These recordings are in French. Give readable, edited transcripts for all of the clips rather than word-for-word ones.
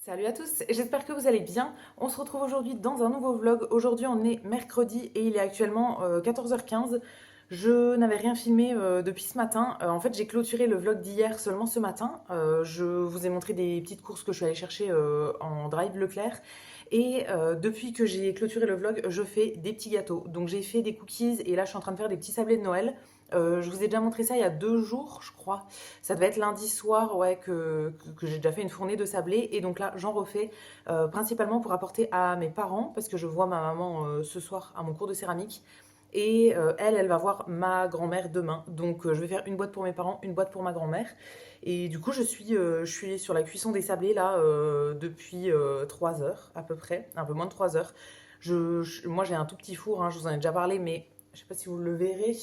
Salut à tous, j'espère que vous allez bien. On se retrouve aujourd'hui dans un nouveau vlog. Aujourd'hui on est mercredi et il est actuellement 14h15. Je n'avais rien filmé depuis ce matin. En fait j'ai clôturé le vlog d'hier seulement ce matin. Je vous ai montré des petites courses que je suis allée chercher en drive Leclerc. Et depuis que j'ai clôturé le vlog, je fais des petits gâteaux. Donc j'ai fait des cookies et là je suis en train de faire des petits sablés de Noël. Je vous ai déjà montré ça il y a 2 jours, je crois. Ça devait être lundi soir, ouais, que j'ai déjà fait une fournée de sablés. Et donc là, j'en refais principalement pour apporter à mes parents, parce que je vois ma maman ce soir à mon cours de céramique. Et elle va voir ma grand-mère demain. Donc je vais faire une boîte pour mes parents, une boîte pour ma grand-mère. Et du coup, je suis sur la cuisson des sablés là depuis 3 heures à peu près, un peu moins de 3 heures. Moi, j'ai un tout petit four, hein, je vous en ai déjà parlé, mais je sais pas si vous le verrez.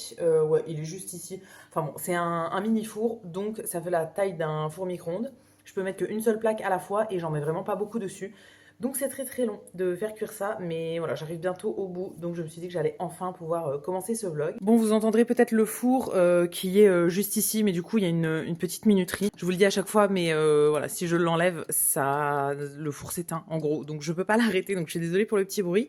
Ouais, il est juste ici. Enfin bon, c'est un mini four, donc ça fait la taille d'un four micro-ondes. Je peux mettre qu'une seule plaque à la fois et j'en mets vraiment pas beaucoup dessus. Donc c'est très très long de faire cuire ça, mais voilà, j'arrive bientôt au bout, donc je me suis dit que j'allais enfin pouvoir commencer ce vlog. Bon, vous entendrez peut-être le four qui est juste ici, mais du coup il y a une petite minuterie. Je vous le dis à chaque fois, mais voilà, si je l'enlève, le four s'éteint en gros, donc je peux pas l'arrêter, donc je suis désolée pour le petit bruit.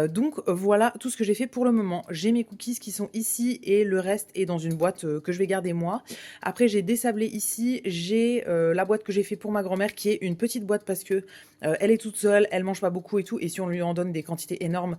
Donc voilà tout ce que j'ai fait pour le moment. J'ai mes cookies qui sont ici et le reste est dans une boîte que je vais garder moi. Après j'ai des sablés ici, j'ai la boîte que j'ai fait pour ma grand-mère qui est une petite boîte parce que elle est toute seule, elle mange pas beaucoup et tout, et si on lui en donne des quantités énormes,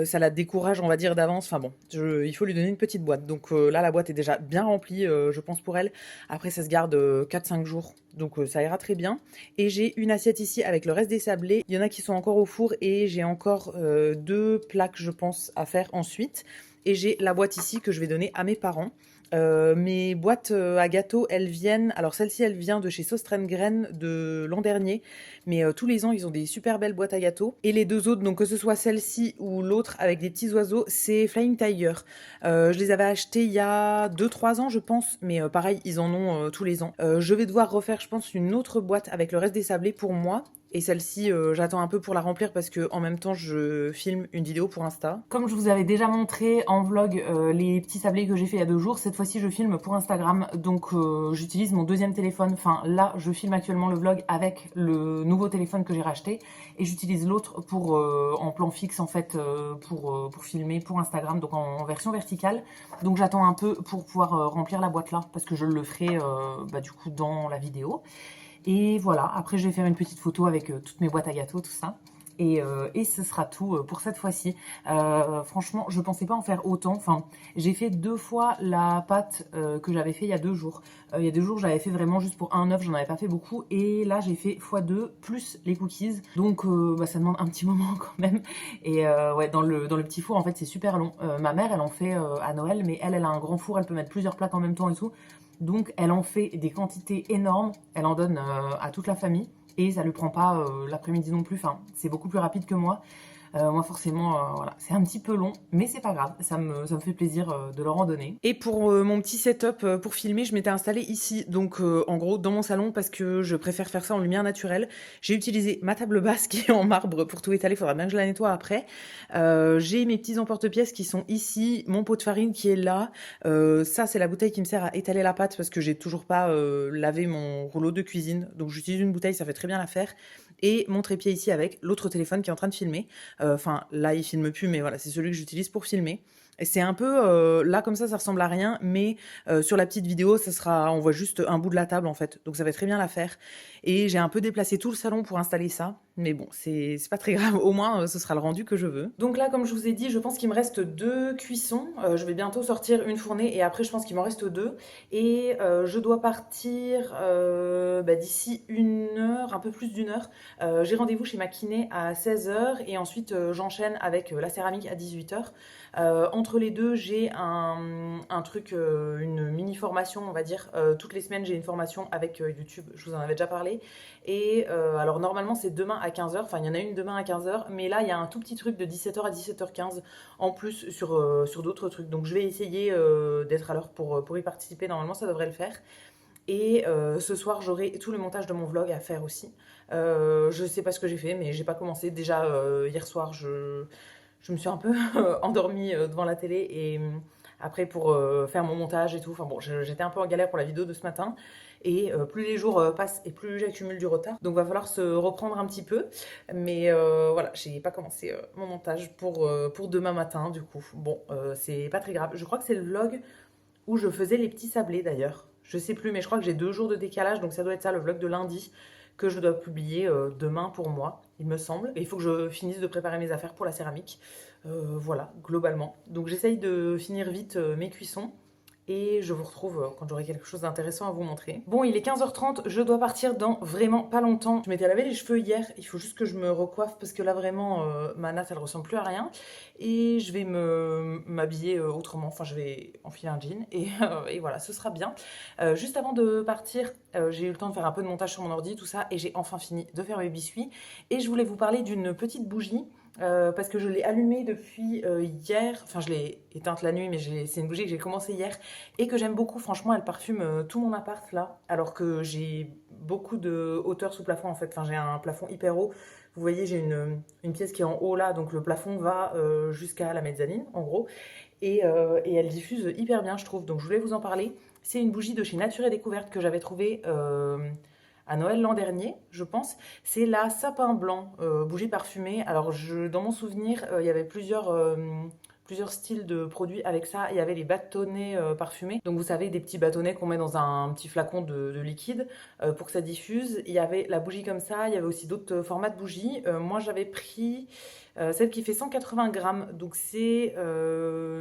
ça la décourage, on va dire, d'avance. Enfin bon, il faut lui donner une petite boîte. Donc là, la boîte est déjà bien remplie, je pense, pour elle. Après, ça se garde 4-5 jours, donc ça ira très bien. Et j'ai une assiette ici avec le reste des sablés. Il y en a qui sont encore au four et j'ai encore 2 plaques, je pense, à faire ensuite. Et j'ai la boîte ici que je vais donner à mes parents. Mes boîtes à gâteaux, elles viennent. Alors celle-ci, elle vient de chez Sauce Graine de l'an dernier, mais tous les ans, ils ont des super belles boîtes à gâteaux. Et les deux autres, donc que ce soit celle-ci ou l'autre avec des petits oiseaux, c'est Flying Tiger. Je les avais achetés il y a 2-3 ans, je pense, mais pareil, ils en ont tous les ans. Je vais devoir refaire, je pense, une autre boîte avec le reste des sablés pour moi. Et celle-ci, j'attends un peu pour la remplir parce que en même temps, je filme une vidéo pour Insta. Comme je vous avais déjà montré en vlog les petits sablés que j'ai fait il y a 2 jours, cette fois-ci, je filme pour Instagram. Donc, j'utilise mon deuxième téléphone. Enfin, là, je filme actuellement le vlog avec le nouveau téléphone que j'ai racheté et j'utilise l'autre pour en plan fixe en fait pour filmer pour Instagram, donc en version verticale. Donc, j'attends un peu pour pouvoir remplir la boîte là parce que je le ferai du coup dans la vidéo. Et voilà, après je vais faire une petite photo avec toutes mes boîtes à gâteaux, tout ça. Et ce sera tout pour cette fois-ci. Franchement, je pensais pas en faire autant. Enfin, j'ai fait 2 fois la pâte que j'avais fait il y a 2 jours. Il y a 2 jours, j'avais fait vraiment juste pour un œuf, j'en avais pas fait beaucoup. Et là, j'ai fait x2 plus les cookies. Donc, ça demande un petit moment quand même. Et ouais, dans le petit four, en fait, c'est super long. Ma mère, elle en fait à Noël, mais elle a un grand four, elle peut mettre plusieurs plaques en même temps et tout. Donc elle en fait des quantités énormes, elle en donne à toute la famille et ça lui prend pas l'après-midi non plus, enfin c'est beaucoup plus rapide que moi. Moi forcément, voilà, c'est un petit peu long, mais c'est pas grave, ça me fait plaisir de leur en donner. Et pour mon petit setup pour filmer, je m'étais installée ici, donc en gros dans mon salon parce que je préfère faire ça en lumière naturelle. J'ai utilisé ma table basse qui est en marbre pour tout étaler, faudra bien que je la nettoie après. J'ai mes petits emporte-pièces qui sont ici, mon pot de farine qui est là. Ça c'est la bouteille qui me sert à étaler la pâte parce que j'ai toujours pas lavé mon rouleau de cuisine, donc j'utilise une bouteille, ça fait très bien l'affaire. Et mon trépied ici avec l'autre téléphone qui est en train de filmer. Enfin, là, il filme plus, mais voilà, c'est celui que j'utilise pour filmer. Et c'est un peu là comme ça ressemble à rien, mais sur la petite vidéo, on voit juste un bout de la table en fait, donc ça va très bien l'affaire. Et j'ai un peu déplacé tout le salon pour installer ça, mais bon, c'est pas très grave. Au moins, ce sera le rendu que je veux. Donc là, comme je vous ai dit, je pense qu'il me reste 2 cuissons. Je vais bientôt sortir une fournée et après, je pense qu'il m'en reste 2. Et je dois partir d'ici 1 heure, un peu plus d'1 heure. J'ai rendez-vous chez ma kiné à 16 h et ensuite j'enchaîne avec la céramique à 18 h. Entre les deux, j'ai un truc, une mini formation, on va dire. Toutes les semaines, j'ai une formation avec YouTube, je vous en avais déjà parlé. Et alors normalement, c'est demain à 15 h. Enfin, il y en a une demain à 15 h, mais là, il y a un tout petit truc de 17 h à 17 h 15 en plus sur d'autres trucs. Donc, je vais essayer d'être à l'heure pour y participer. Normalement, ça devrait le faire. Et ce soir, j'aurai tout le montage de mon vlog à faire aussi. Je sais pas ce que j'ai fait, mais j'ai pas commencé. Déjà, hier soir, je me suis un peu endormie devant la télé et après pour faire mon montage et tout. Enfin bon, j'étais un peu en galère pour la vidéo de ce matin. et plus les jours passent et plus j'accumule du retard. Donc va falloir se reprendre un petit peu. Mais voilà, j'ai pas commencé mon montage pour demain matin du coup. Bon, c'est pas très grave. Je crois que c'est le vlog où je faisais les petits sablés d'ailleurs. Je sais plus, mais je crois que j'ai 2 jours de décalage, donc ça doit être ça, le vlog de lundi, que je dois publier demain pour moi, il me semble. Et il faut que je finisse de préparer mes affaires pour la céramique. Voilà, globalement. Donc j'essaye de finir vite mes cuissons. Et je vous retrouve quand j'aurai quelque chose d'intéressant à vous montrer. Bon, il est 15h30, je dois partir dans vraiment pas longtemps. Je m'étais lavé les cheveux hier, il faut juste que je me recoiffe parce que là vraiment, ma natte elle ressemble plus à rien. Et je vais m'habiller autrement, enfin je vais enfiler un jean et voilà, ce sera bien. Juste avant de partir, j'ai eu le temps de faire un peu de montage sur mon ordi, tout ça, et j'ai enfin fini de faire mes biscuits. Et je voulais vous parler d'une petite bougie. Parce que je l'ai allumée depuis hier, enfin je l'ai éteinte la nuit, mais c'est une bougie que j'ai commencé hier et que j'aime beaucoup. Franchement, elle parfume tout mon appart là, alors que j'ai beaucoup de hauteur sous plafond en fait. Enfin, j'ai un plafond hyper haut. Vous voyez, j'ai une pièce qui est en haut là, donc le plafond va jusqu'à la mezzanine en gros. Et elle diffuse hyper bien, je trouve. Donc je voulais vous en parler. C'est une bougie de chez Nature et Découverte que j'avais trouvée à Noël l'an dernier, je pense. C'est la sapin blanc, bougie parfumée. Alors, dans mon souvenir, il y avait plusieurs styles de produits avec ça. Il y avait les bâtonnets parfumés. Donc, vous savez, des petits bâtonnets qu'on met dans un petit flacon de liquide pour que ça diffuse. Il y avait la bougie comme ça. Il y avait aussi d'autres formats de bougies. Moi, j'avais pris celle qui fait 180 grammes. Donc, c'est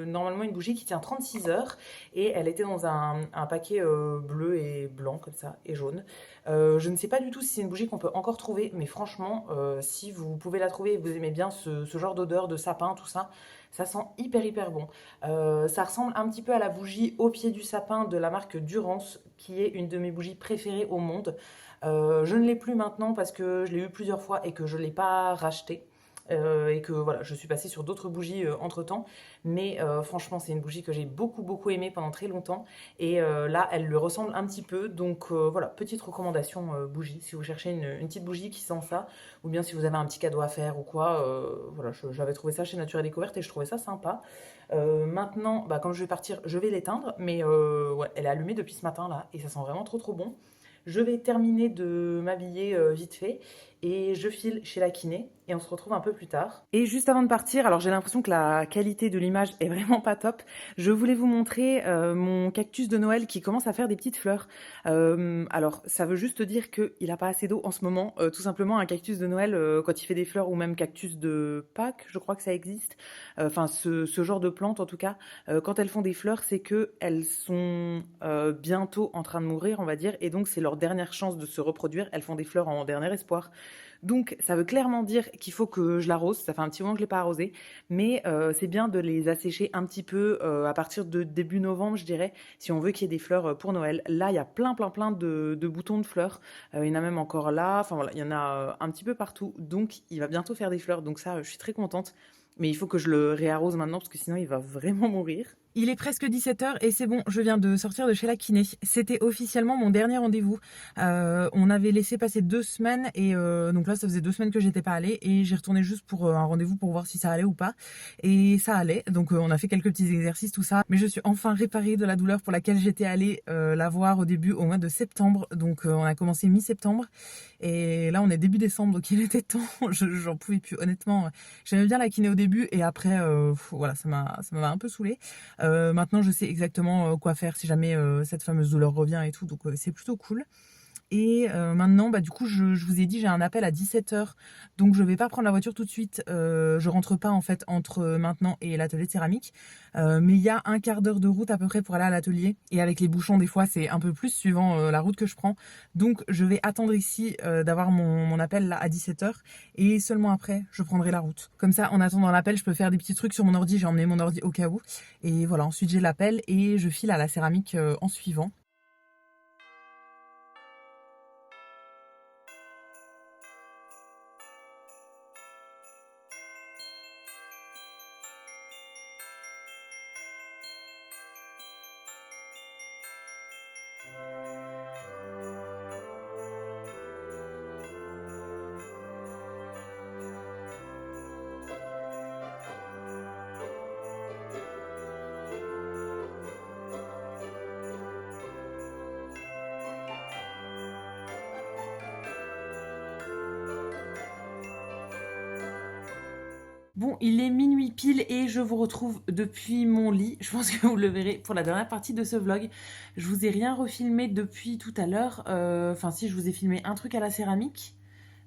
normalement une bougie qui tient 36 heures. Et elle était dans un paquet bleu et blanc, comme ça, et jaune. Je ne sais pas du tout si c'est une bougie qu'on peut encore trouver, mais franchement, si vous pouvez la trouver et vous aimez bien ce genre d'odeur de sapin, tout ça, ça sent hyper hyper bon. Ça ressemble un petit peu à la bougie au pied du sapin de la marque Durance, qui est une de mes bougies préférées au monde. Je ne l'ai plus maintenant parce que je l'ai eu plusieurs fois et que je ne l'ai pas rachetée. Et que voilà, je suis passée sur d'autres bougies entre temps. Mais franchement, c'est une bougie que j'ai beaucoup beaucoup aimée pendant très longtemps. Et là, elle le ressemble un petit peu. Donc voilà, petite recommandation bougie. Si vous cherchez une petite bougie qui sent ça, ou bien si vous avez un petit cadeau à faire ou quoi, voilà, j'avais trouvé ça chez Nature et Découverte et je trouvais ça sympa. Maintenant, bah, quand je vais partir, je vais l'éteindre. Mais ouais, elle est allumée depuis ce matin là et ça sent vraiment trop trop bon. Je vais terminer de m'habiller vite fait et je file chez la kiné et on se retrouve un peu plus tard. Et juste avant de partir, alors j'ai l'impression que la qualité de l'image est vraiment pas top. Je voulais vous montrer mon cactus de Noël qui commence à faire des petites fleurs. Alors ça veut juste dire qu'il a pas assez d'eau en ce moment. Tout simplement un cactus de Noël quand il fait des fleurs ou même cactus de Pâques, je crois que ça existe. Enfin ce genre de plantes en tout cas, quand elles font des fleurs, c'est que elles sont bientôt en train de mourir, on va dire, et donc c'est leur dernière chance de se reproduire. Elles font des fleurs en dernier espoir. Donc ça veut clairement dire qu'il faut que je l'arrose. Ça fait un petit moment que je ne l'ai pas arrosé, mais c'est bien de les assécher un petit peu à partir de début novembre, je dirais, si on veut qu'il y ait des fleurs pour Noël. Là, il y a plein de boutons de fleurs. Il y en a même encore là. Enfin voilà, il y en a un petit peu partout. Donc il va bientôt faire des fleurs. Donc ça, je suis très contente. Mais il faut que je le réarrose maintenant parce que sinon il va vraiment mourir. Il est presque 17h et c'est bon, je viens de sortir de chez la kiné. C'était officiellement mon dernier rendez-vous. On avait laissé passer 2 semaines et donc là ça faisait 2 semaines que j'étais pas allée et j'ai retourné juste pour un rendez-vous pour voir si ça allait ou pas. Et ça allait, donc on a fait quelques petits exercices, tout ça. Mais je suis enfin réparée de la douleur pour laquelle j'étais allée la voir au début au mois de septembre. Donc on a commencé mi-septembre et là on est début décembre donc il était temps. J'en pouvais plus honnêtement. J'aimais bien la kiné au début et après voilà ça m'a un peu saoulée. Maintenant, je sais exactement quoi faire si jamais cette fameuse douleur revient et tout, donc c'est plutôt cool. Et maintenant, bah, du coup, je vous ai dit, j'ai un appel à 17h, donc je vais pas prendre la voiture tout de suite. Je rentre pas en fait entre maintenant et l'atelier de céramique, mais il y a un quart d'heure de route à peu près pour aller à l'atelier. Et avec les bouchons, des fois, c'est un peu plus suivant la route que je prends. Donc, je vais attendre ici d'avoir mon appel là à 17h et seulement après, je prendrai la route. Comme ça, en attendant l'appel, je peux faire des petits trucs sur mon ordi. J'ai emmené mon ordi au cas où. Et voilà, ensuite j'ai l'appel et je file à la céramique en suivant. Bon, il est minuit pile et je vous retrouve depuis mon lit. Je pense que vous le verrez pour la dernière partie de ce vlog. Je vous ai rien refilmé depuis tout à l'heure. Enfin si, je vous ai filmé un truc à la céramique,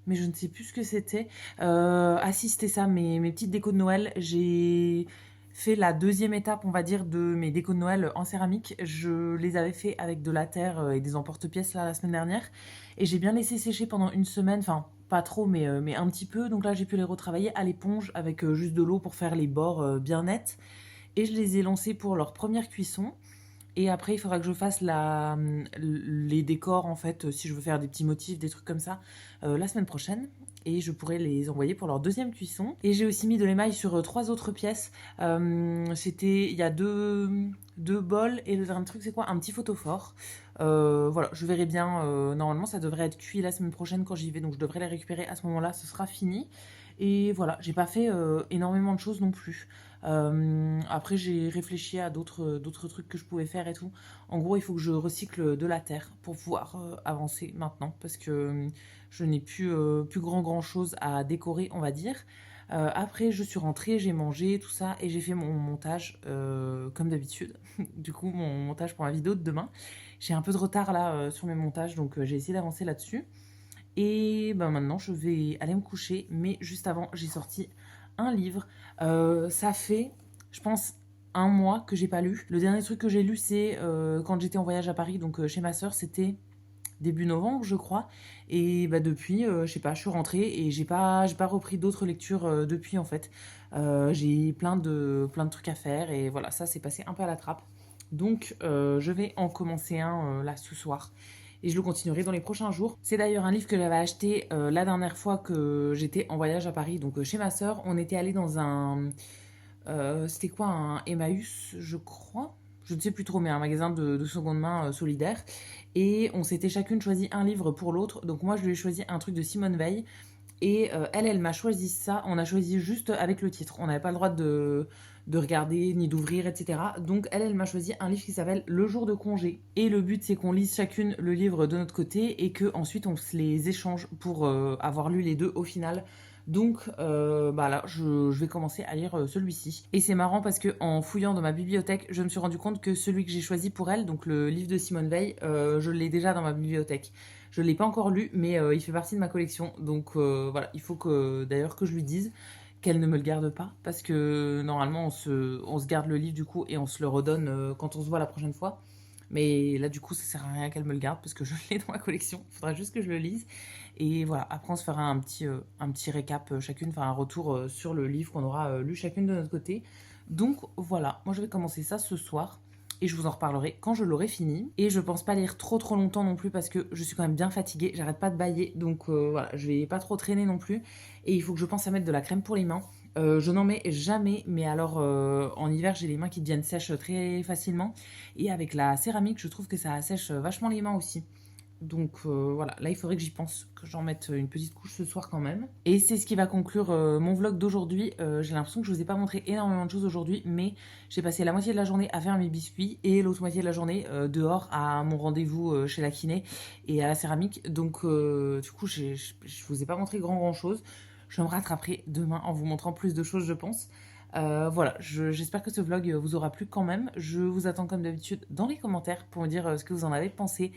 mais je ne sais plus ce que c'était. Ah si, c'était ça, mes petites décos de Noël. J'ai fait la deuxième étape, on va dire, de mes décos de Noël en céramique. Je les avais fait avec de la terre et des emporte-pièces là la semaine dernière. Et j'ai bien laissé sécher pendant une semaine, enfin pas trop, mais un petit peu. Donc là, j'ai pu les retravailler à l'éponge avec juste de l'eau pour faire les bords bien nets. Et je les ai lancés pour leur première cuisson. Et après, il faudra que je fasse les décors, en fait, si je veux faire des petits motifs, des trucs comme ça, la semaine prochaine. Et je pourrai les envoyer pour leur deuxième cuisson. Et j'ai aussi mis de l'émail sur trois autres pièces. Il y a deux bols et le dernier truc, c'est quoi? Un petit photophore. Voilà, je verrai bien. Normalement, ça devrait être cuit la semaine prochaine quand j'y vais. Donc, je devrais les récupérer à ce moment-là. Ce sera fini. Et voilà, j'ai pas fait énormément de choses non plus. Après, j'ai réfléchi à d'autres trucs que je pouvais faire et tout. En gros, il faut que je recycle de la terre pour pouvoir avancer maintenant parce que je n'ai plus grand chose à décorer, on va dire. Après, je suis rentrée, j'ai mangé, tout ça, et j'ai fait mon montage comme d'habitude. Du coup, mon montage pour ma vidéo de demain. J'ai un peu de retard là sur mes montages, donc j'ai essayé d'avancer là-dessus. Et ben maintenant, je vais aller me coucher, mais juste avant, j'ai sorti un livre. Ça fait, je pense, un mois que j'ai pas lu. Le dernier truc que j'ai lu, c'est quand j'étais en voyage à Paris, donc chez ma sœur, c'était début novembre, je crois. Et bah, depuis, je sais pas, je suis rentrée et j'ai pas repris d'autres lectures depuis en fait. J'ai plein de trucs à faire et voilà, ça s'est passé un peu à la trappe. Donc, je vais en commencer un là ce soir et je le continuerai dans les prochains jours. C'est d'ailleurs un livre que j'avais acheté la dernière fois que j'étais en voyage à Paris, donc chez ma sœur. On était allé dans un... c'était quoi, un Emmaüs, je crois, je ne sais plus trop, mais un magasin de seconde main solidaire. Et on s'était chacune choisi un livre pour l'autre. Donc moi, je lui ai choisi un truc de Simone Veil. Et elle m'a choisi ça. On a choisi juste avec le titre. On n'avait pas le droit de regarder ni d'ouvrir, etc. Donc elle m'a choisi un livre qui s'appelle Le jour de congé. Et le but, c'est qu'on lise chacune le livre de notre côté et que ensuite on se les échange pour avoir lu les deux au final. Donc bah là, je vais commencer à lire celui-ci. Et c'est marrant parce que en fouillant dans ma bibliothèque, je me suis rendu compte que celui que j'ai choisi pour elle, donc le livre de Simone Veil, je l'ai déjà dans ma bibliothèque. Je ne l'ai pas encore lu, mais il fait partie de ma collection. Donc voilà, il faut que d'ailleurs que je lui dise qu'elle ne me le garde pas. Parce que normalement, on se garde le livre du coup et on se le redonne quand on se voit la prochaine fois. Mais là, du coup, ça sert à rien qu'elle me le garde parce que je l'ai dans ma collection. Il faudra juste que je le lise. Et voilà, après, on se fera un petit récap chacune, enfin un retour sur le livre qu'on aura lu chacune de notre côté. Donc voilà, moi je vais commencer ça ce soir. Et je vous en reparlerai quand je l'aurai fini. Et je pense pas lire trop longtemps non plus parce que je suis quand même bien fatiguée. J'arrête pas de bâiller. Donc voilà, je vais pas trop traîner non plus. Et il faut que je pense à mettre de la crème pour les mains. Je n'en mets jamais, mais alors en hiver j'ai les mains qui deviennent sèches très facilement. Et avec la céramique, je trouve que ça assèche vachement les mains aussi. Donc voilà, là il faudrait que j'y pense, que j'en mette une petite couche ce soir quand même. Et c'est ce qui va conclure mon vlog d'aujourd'hui. J'ai l'impression que je vous ai pas montré énormément de choses aujourd'hui, mais j'ai passé la moitié de la journée à faire mes biscuits et l'autre moitié de la journée dehors à mon rendez-vous chez la kiné et à la céramique. Donc du coup, je vous ai pas montré grand chose. Je me rattraperai demain en vous montrant plus de choses, je pense. Voilà, j'espère que ce vlog vous aura plu quand même. Je vous attends comme d'habitude dans les commentaires pour me dire ce que vous en avez pensé.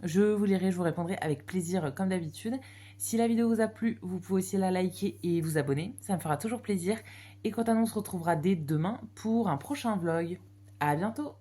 Je vous lirai, je vous répondrai avec plaisir comme d'habitude. Si la vidéo vous a plu, vous pouvez aussi la liker et vous abonner, ça me fera toujours plaisir. Et quant à nous, on se retrouvera dès demain pour un prochain vlog. À bientôt!